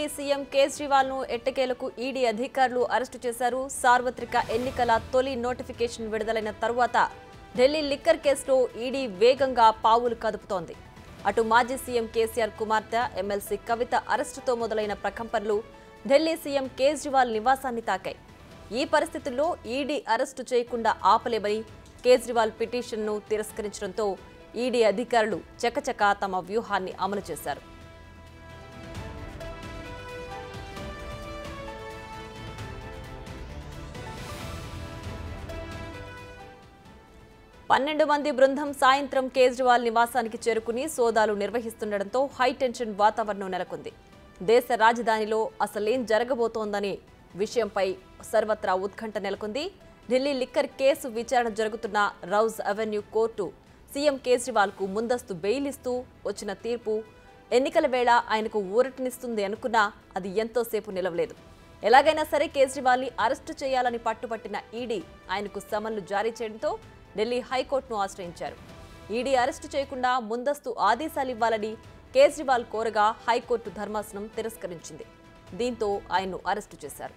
Delhi CM Kejriwal ను ఎట్టకేలకు ED అధికారులు అరెస్టు చేశారు. సార్వత్రిక ఎన్నికల తొలి నోటిఫికేషన్ విడుదలైన తరువాత ఢిల్లీ లిక్కర్ కేసులో ఈడీ వేగంగా పావులు కదుపుతోంది. అటు మాజీ సీఎం కేసీఆర్ కుమార్తె ఎమ్మెల్సీ కవిత అరెస్టుతో మొదలైన ప్రకంపనలు ఢిల్లీ సీఎం కేజ్రీవాల్ నివాసాన్ని తాకాయి. ఈ పరిస్థితుల్లో ఈడీ అరెస్టు చేయకుండా ఆపలేమని కేజ్రీవాల్ పిటిషన్ను తిరస్కరించడంతో ఈడీ అధికారులు చకచకా తమ వ్యూహాన్ని అమలు చేశారు. పన్నెండు మంది బృందం సాయంత్రం కేజ్రీవాల్ నివాసానికి చేరుకుని సోదాలు నిర్వహిస్తుండటంతో హైటెన్షన్ వాతావరణం నెలకొంది. దేశ రాజధానిలో అసలేం జరగబోతోందనే విషయంపై సర్వత్రా ఉత్కంఠ నెలకొంది. ఢిల్లీ లిక్కర్ కేసు విచారణ జరుగుతున్న రౌజ్ అవెన్యూ కోర్టు సీఎం కేజ్రీవాల్కు ముందస్తు బెయిల్ ఇస్తూ వచ్చిన తీర్పు ఎన్నికల వేళ ఆయనకు ఊరటనిస్తుంది అనుకున్నా అది ఎంతోసేపు నిలవలేదు. ఎలాగైనా సరే కేజ్రీవాల్ని అరెస్టు చేయాలని పట్టుపట్టిన ఈడీ ఆయనకు సమన్లు జారీ చేయడంతో ఢిల్లీ హైకోర్టును ఆశ్రయించారు. ఈడీ అరెస్టు చేయకుండా ముందస్తు ఆదేశాలివ్వాలని కేజ్రీవాల్ కోరగా హైకోర్టు ధర్మాసనం తిరస్కరించింది. దీంతో ఆయన్ను అరెస్టు చేశారు.